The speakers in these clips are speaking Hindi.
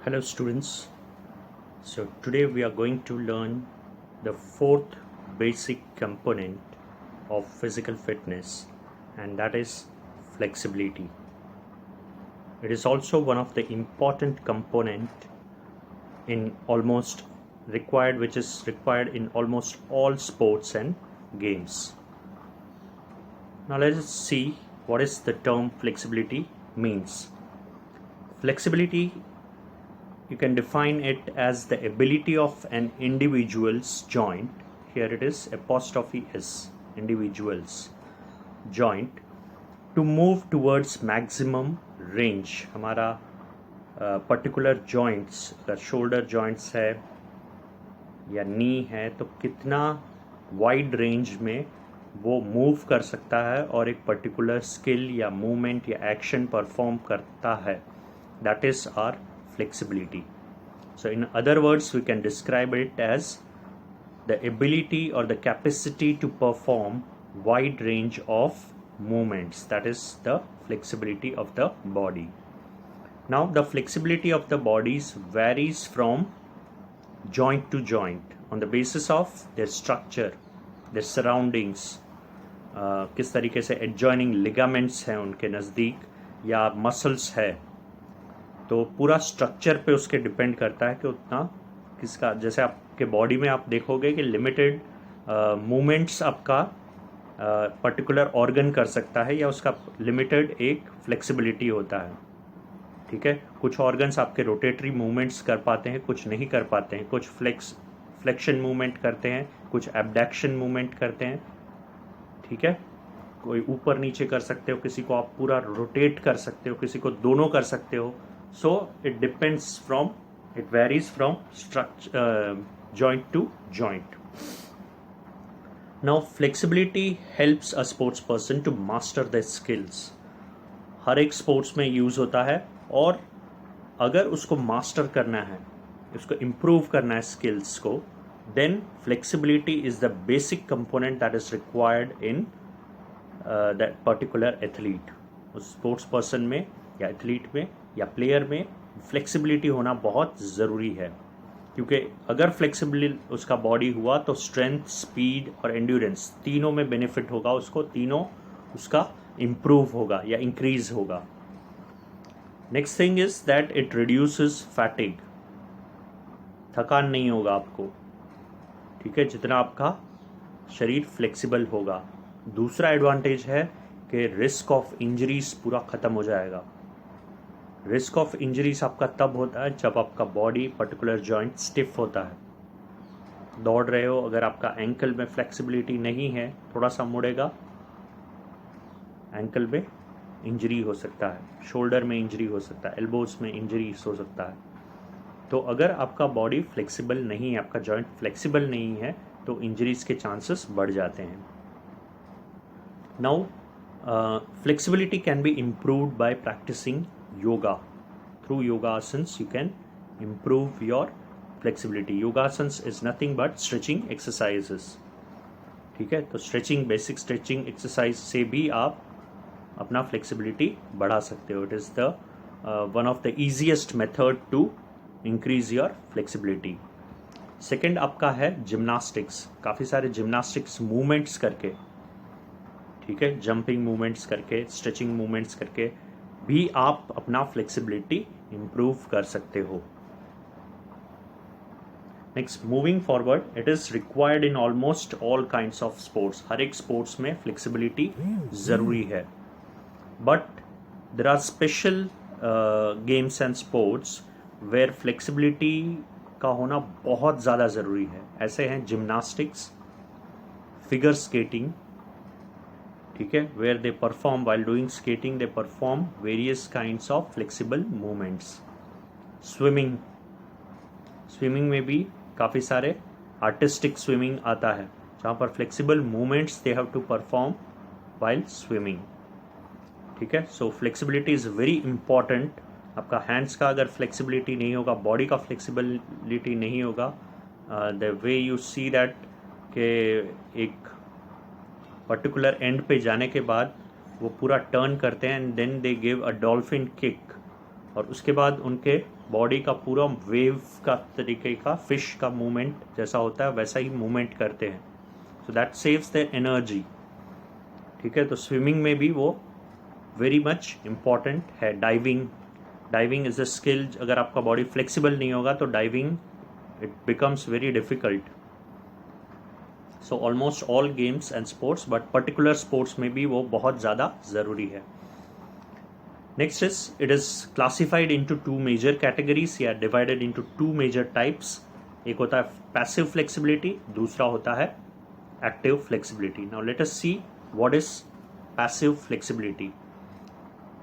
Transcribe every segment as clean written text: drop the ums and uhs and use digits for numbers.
Hello students. So today we are going to learn the fourth basic component of physical fitness, and that is flexibility. It is also one of the important component in almost required which is required in almost all sports and games. Now let us see what is the term flexibility means. Flexibility, you can define it as the ability of an individual's joint, here it is apostrophe s, individual's joint, to move towards maximum range. हमारा पर्टिकुलर जॉइंट्स, अगर शोल्डर जॉइंट्स है या नी है, तो कितना वाइड रेंज में वो मूव कर सकता है और एक पर्टिकुलर स्किल या मूवमेंट या एक्शन परफॉर्म करता है. That is our flexibility. So in other words, we can describe it as the ability or the capacity to perform wide range of movements. That is the flexibility of the body. Now the flexibility of the bodies varies from joint to joint on the basis of their structure, their surroundings, किस तरीके से adjoining ligaments हैं उनके नज़दीक या muscles है, तो पूरा स्ट्रक्चर पे उसके डिपेंड करता है कि उतना किसका. जैसे आपके बॉडी में आप देखोगे कि लिमिटेड मूवमेंट्स आपका पर्टिकुलर ऑर्गन कर सकता है या उसका लिमिटेड एक फ्लेक्सिबिलिटी होता है. ठीक है, कुछ ऑर्गन्स आपके रोटेटरी मूवमेंट्स कर पाते हैं, कुछ नहीं कर पाते हैं. कुछ फ्लेक्शन मूवमेंट करते हैं, कुछ एबडक्शन मूवमेंट करते हैं. ठीक है, कोई ऊपर नीचे कर सकते हो, किसी को आप पूरा रोटेट कर सकते हो, किसी को दोनों कर सकते हो. So it depends from, it varies from structure, joint to joint. Now flexibility helps a sports person to master their skills. हर एक स्पोर्ट्स में यूज़ होता है, और अगर उसको मास्टर करना है, उसको इम्प्रूव करना है स्किल्स को, then flexibility is the basic component that is required in that particular athlete. उस स्पोर्ट्स पर्सन में या एथलीट में या प्लेयर में फ्लेक्सिबिलिटी होना बहुत ज़रूरी है, क्योंकि अगर फ्लेक्सिबल उसका बॉडी हुआ तो स्ट्रेंथ, स्पीड और एंड्योरेंस तीनों में बेनिफिट होगा उसको, तीनों उसका इम्प्रूव होगा या इंक्रीज होगा. Next thing is that it reduces fatigue. थकान नहीं होगा आपको. ठीक है, जितना आपका शरीर फ्लेक्सिबल होगा. दूसरा एडवांटेज है कि रिस्क ऑफ इंजरीज पूरा ख़त्म हो जाएगा. रिस्क ऑफ इंजरीज आपका तब होता है जब आपका बॉडी पर्टिकुलर जॉइंट स्टिफ होता है. दौड़ रहे हो, अगर आपका एंकल में फ्लेक्सिबिलिटी नहीं है, थोड़ा सा मुड़ेगा, एंकल में इंजरी हो सकता है, शोल्डर में इंजरी हो सकता है, एल्बोज में इंजरी हो सकता है. तो अगर आपका बॉडी फ्लेक्सिबल नहीं है, आपका जॉइंट फ्लेक्सिबल नहीं है, तो इंजरीज के चांसेस बढ़ जाते हैं. Now flexibility can be improved by practicing yoga. Through yoga asanas you can improve your flexibility. Yoga asanas is nothing but stretching exercises. ठीक है, तो स्ट्रेचिंग, बेसिक स्ट्रेचिंग एक्सरसाइज से भी आप अपना फ्लेक्सिबिलिटी बढ़ा सकते हो. It is the one of the easiest method to increase your flexibility. Second आपका है जिम्नास्टिक्स. काफ़ी सारे जिम्नास्टिक्स मूवमेंट्स करके, ठीक है, जंपिंग मूवमेंट्स करके, स्ट्रेचिंग मूवमेंट्स करके भी आप अपना फ्लेक्सिबिलिटी इम्प्रूव कर सकते हो. Next, moving forward, it is required in almost all kinds of sports. हर एक स्पोर्ट्स में फ्लेक्सिबिलिटी ज़रूरी है, but there are special games and sports where flexibility का होना बहुत ज़्यादा ज़रूरी है. ऐसे हैं जिम्नास्टिक्स, फिगर स्केटिंग, ठीक है, where they perform while doing skating, they perform various kinds of flexible movements. Swimming, swimming में भी काफ़ी सारे आर्टिस्टिक स्विमिंग आता है, जहाँ पर flexible movements they have to perform while swimming. ठीक है, so flexibility is very important. आपका हैंड्स का अगर फ्लेक्सिबिलिटी नहीं होगा, बॉडी का फ्लेक्सिबिलिटी नहीं होगा, the way you see that के एक पर्टिकुलर एंड पे जाने के बाद वो पूरा टर्न करते हैं and then they give a dolphin kick. और उसके बाद उनके बॉडी का पूरा वेव का तरीके का फिश का मूवमेंट जैसा होता है वैसा ही मूवमेंट करते हैं, so that saves their energy. ठीक है, तो स्विमिंग में भी वो वेरी मच इम्पॉर्टेंट है। डाइविंग इज अ स्किल, अगर आपका बॉडी फ्लेक्सिबल नहीं होगा तो diving it becomes very difficult. So almost all games and sports, but particular sports में भी वो बहुत ज़्यादा ज़रूरी है। Next is it is classified into two major categories या divided into two major types. एक होता है पैसिव फ्लेक्सिबिलिटी, दूसरा होता है active flexibility. Now let us see what is passive flexibility.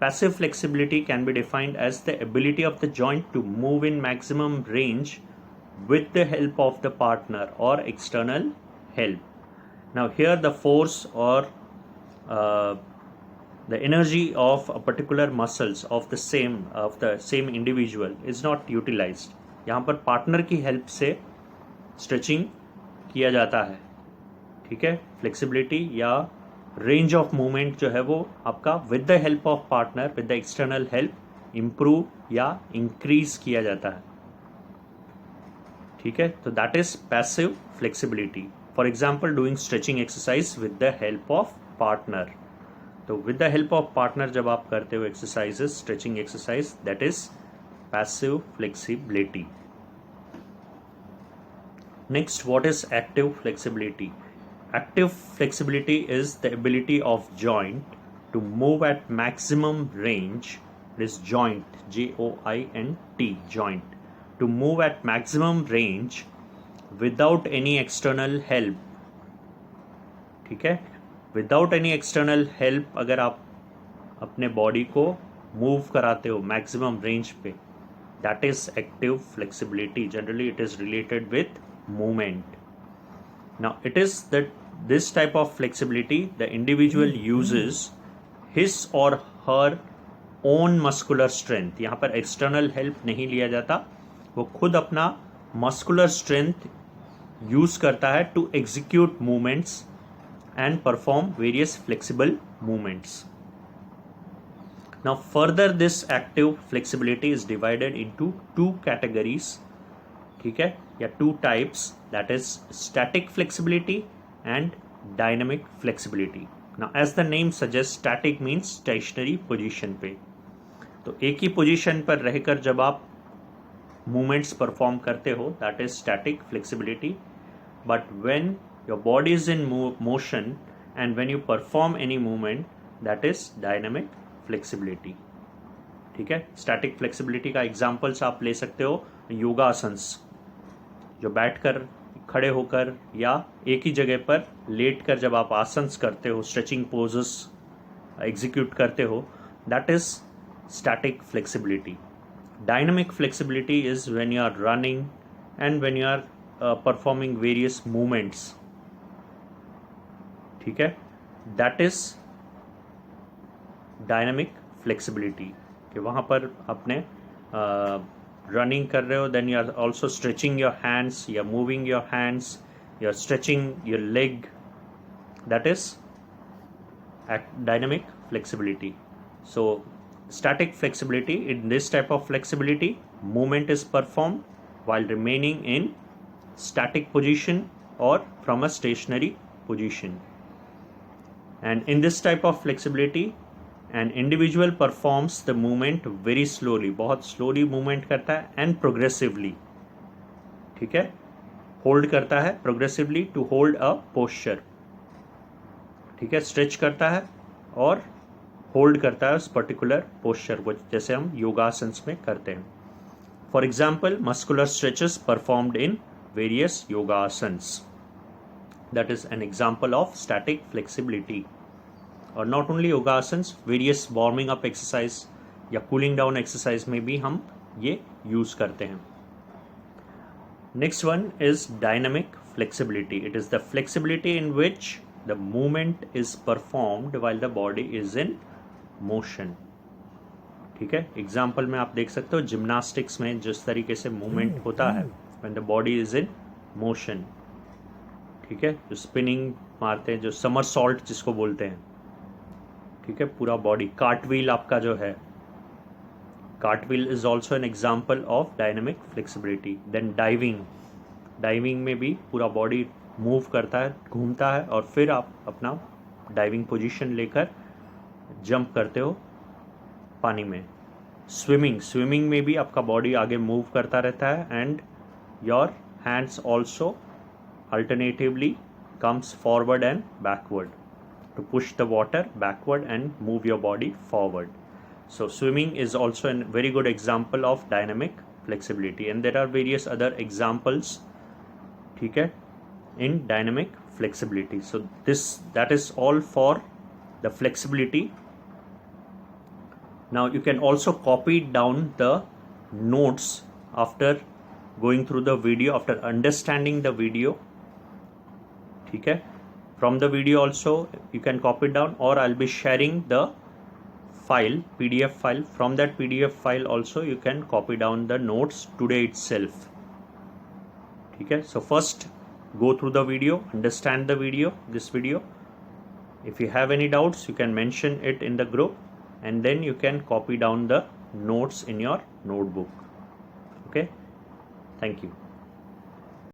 Passive flexibility can be defined as the ability of the joint to move in maximum range with the help of the partner or external help. Now here the force or the energy of a particular muscles of the same individual is not utilized. यहाँ पर पार्टनर की हेल्प से स्ट्रेचिंग किया जाता है। ठीक है, फ्लेक्सिबिलिटी या रेंज ऑफ मूवमेंट जो है वो आपका with the help of partner, with the external help improve या इंक्रीज किया जाता है। ठीक है, तो that is passive flexibility. For example doing stretching exercise with the help of partner. तो with the help of partner जब आप करते हो exercises, stretching exercise, that is passive flexibility. Next, what is active flexibility? Active flexibility is the ability of joint to move at maximum range. This joint, J-O-I-N-T, joint, to move at maximum range without any external help. ठीक है, without any external help अगर आप अपने बॉडी को मूव कराते हो मैक्सिमम रेंज पे, that is active flexibility. Generally it is related with movement. Now it is that this type of flexibility the individual uses his or her own muscular strength. यहाँ पर external help नहीं लिया जाता, वो खुद अपना muscular strength use करता है to execute movements and perform various flexible movements. Now further this active flexibility is divided into two categories. ठीक है, या two types, that is static flexibility and dynamic flexibility. Now as the name suggest, static means stationary position पे, तो एक ही पोजीशन पर रहकर जब आप मूवमेंट्स परफॉर्म करते हो, that is static flexibility. But when your body is in motion and when you perform any movement, that is dynamic flexibility. ठीक है, स्टैटिक फ्लेक्सिबिलिटी का एग्जाम्पल्स आप ले सकते हो योगासन्स, जो बैठकर, खड़े होकर या एक ही जगह पर लेट कर जब आप आसन्स करते हो, स्ट्रेचिंग पोजेस एग्जीक्यूट करते हो, that is static flexibility. Dynamic flexibility is when you are running and when you are performing various movements. ठीक है, दैट इज डायनामिक फ्लेक्सिबिलिटी, कि वहाँ पर अपने रनिंग कर रहे हो, then you are also stretching your hands, you are moving your hands, you are stretching your leg, that is dynamic flexibility. So static flexibility, in this type of flexibility, movement is performed while remaining in static position or from a stationary position. And in this type of flexibility, an individual performs the movement very slowly, बहुत slowly movement करता है, and progressively. ठीक है, hold करता है progressively to hold a posture. ठीक है, stretch करता है और होल्ड करता है उस पर्टिकुलर पोस्चर को, जैसे हम योगासन्स में करते हैं. For example, muscular stretches performed in various yogasanas, that is an example of static flexibility. और not only yogasanas, various warming up exercise या कूलिंग डाउन एक्सरसाइज में भी हम ये यूज करते हैं. Next one is dynamic flexibility. It is the flexibility in which the movement is performed while the body is in motion. ठीक है, एग्जाम्पल में आप देख सकते हो जिम्नास्टिक्स में जिस तरीके से मूवमेंट होता है when the body is in motion. ठीक है, जो स्पिनिंग मारते हैं, जो समरसॉल्ट जिसको बोलते हैं. ठीक है, पूरा बॉडी कार्टव्हील आपका जो है Cartwheel is also an example of dynamic flexibility. Then diving में भी पूरा बॉडी मूव करता है, घूमता है, और फिर आप अपना डाइविंग पोजीशन लेकर जंप करते हो पानी में. स्विमिंग में भी आपका बॉडी आगे मूव करता रहता है, and your hands also alternatively comes forward and backward to push the water backward and move your body forward. So swimming is also a very good example of dynamic flexibility, and there are various other examples, ठीक है, in dynamic flexibility. So that is all for the flexibility. Now you can also copy down the notes after going through the video, after understanding the video, ठीक है. From the video also you can copy it down, or I'll be sharing the file, PDF file. From that PDF file also you can copy down the notes today itself, ठीक है. So first go through the video, understand the video, this video. If you have any doubts you can mention it in the group, and then you can copy down the notes in your notebook. Okay, thank you.